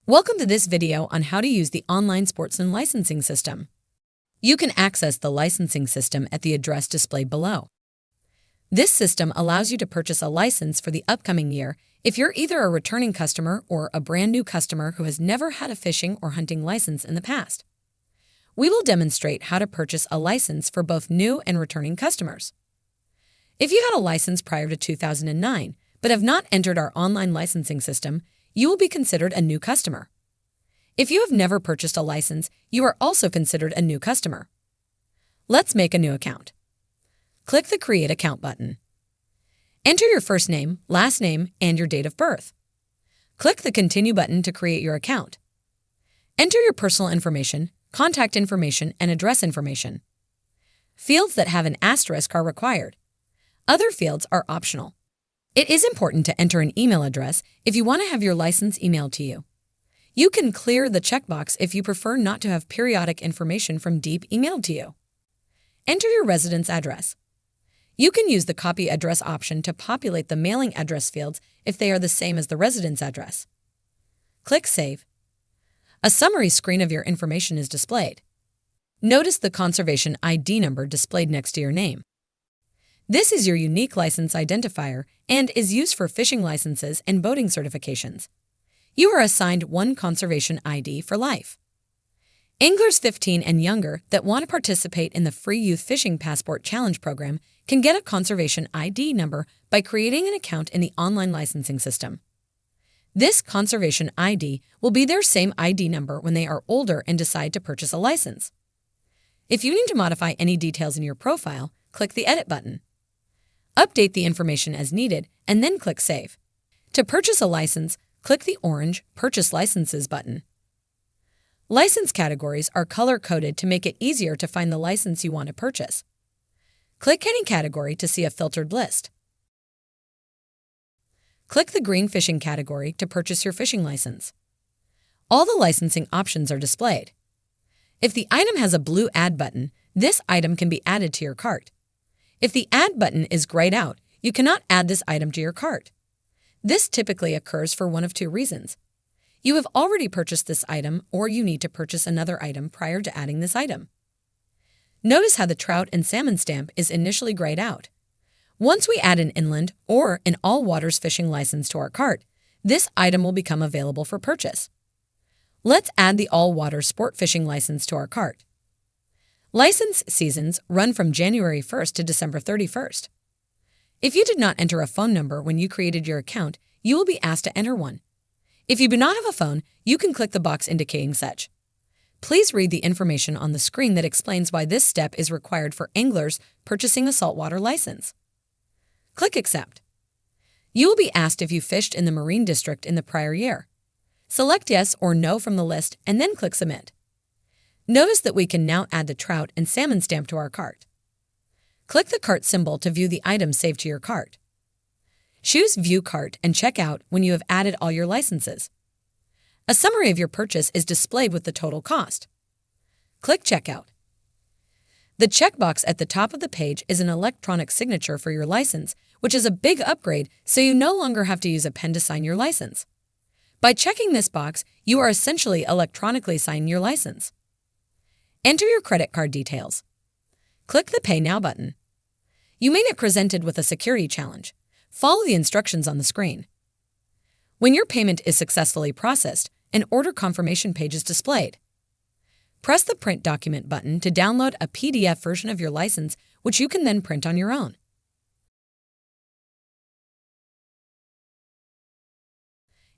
Welcome to this video on how to use the online sportsman licensing system. You can access the licensing system at the address displayed below. This system allows you to purchase a license for the upcoming year if you're either a returning customer or a brand new customer who has never had a fishing or hunting license in the past. We will demonstrate how to purchase a license for both new and returning customers. If you had a license prior to 2009 but have not entered our online licensing system, you will be considered a new customer. If you have never purchased a license, you are also considered a new customer. Let's make a new account. Click the Create Account button. Enter your first name, last name, and your date of birth. Click the Continue button to create your account. Enter your personal information, contact information, and address information. Fields that have an asterisk are required. Other fields are optional. It is important to enter an email address if you want to have your license emailed to you. You can clear the checkbox if you prefer not to have periodic information from Deep emailed to you. Enter your residence address. You can use the Copy Address option to populate the mailing address fields if they are the same as the residence address. Click Save. A summary screen of your information is displayed. Notice the Conservation ID number displayed next to your name. This is your unique license identifier and is used for fishing licenses and boating certifications. You are assigned one Conservation ID for life. Anglers 15 and younger that want to participate in the free Youth Fishing Passport Challenge program can get a Conservation ID number by creating an account in the online licensing system. This Conservation ID will be their same ID number when they are older and decide to purchase a license. If you need to modify any details in your profile, click the Edit button. Update the information as needed, and then click Save. To purchase a license, click the orange Purchase Licenses button. License categories are color-coded to make it easier to find the license you want to purchase. Click any category to see a filtered list. Click the green Fishing category to purchase your fishing license. All the licensing options are displayed. If the item has a blue Add button, this item can be added to your cart. If the Add button is grayed out, you cannot add this item to your cart. This typically occurs for one of two reasons. You have already purchased this item, or you need to purchase another item prior to adding this item. Notice how the trout and salmon stamp is initially grayed out. Once we add an inland or an all waters fishing license to our cart, this item will become available for purchase. Let's add the all water sport fishing license to our cart. License seasons run from January 1st to December 31st. If you did not enter a phone number when you created your account, you will be asked to enter one. If you do not have a phone, you can click the box indicating such. Please read the information on the screen that explains why this step is required for anglers purchasing a saltwater license. Click Accept. You will be asked if you fished in the Marine District in the prior year. Select Yes or No from the list and then click Submit. Notice that we can now add the trout and salmon stamp to our cart. Click the cart symbol to view the items saved to your cart. Choose View Cart and check out when you have added all your licenses. A summary of your purchase is displayed with the total cost. Click Checkout. The checkbox at the top of the page is an electronic signature for your license, which is a big upgrade, so you no longer have to use a pen to sign your license. By checking this box, you are essentially electronically signing your license. Enter your credit card details. Click the Pay Now button. You may get presented with a security challenge. Follow the instructions on the screen. When your payment is successfully processed, an order confirmation page is displayed. Press the Print Document button to download a PDF version of your license, which you can then print on your own.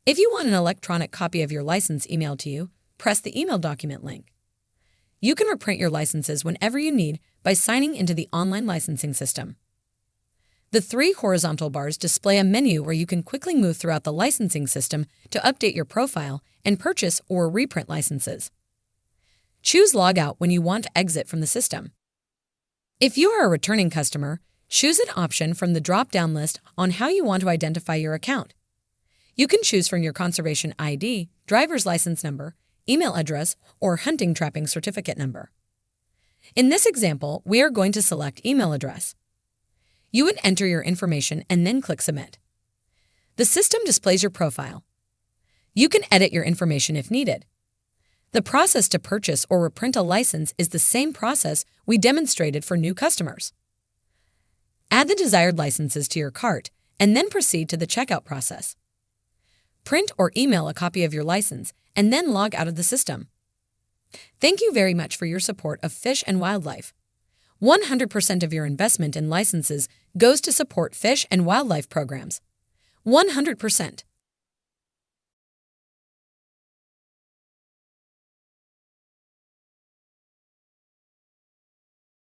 If you want an electronic copy of your license emailed to you, press the Email Document link. You can reprint your licenses whenever you need by signing into the online licensing system. The three horizontal bars display a menu where you can quickly move throughout the licensing system to update your profile and purchase or reprint licenses. Choose Log Out when you want to exit from the system. If you are a returning customer, choose an option from the drop-down list on how you want to identify your account. You can choose from your Conservation ID, driver's license number, email address, or hunting trapping certificate number. In this example, we are going to select email address. You would enter your information and then click Submit. The system displays your profile. You can edit your information if needed. The process to purchase or reprint a license is the same process we demonstrated for new customers. Add the desired licenses to your cart and then proceed to the checkout process. Print or email a copy of your license and then log out of the system. Thank you very much for your support of Fish and Wildlife. 100% of your investment in licenses goes to support fish and wildlife programs. 100%.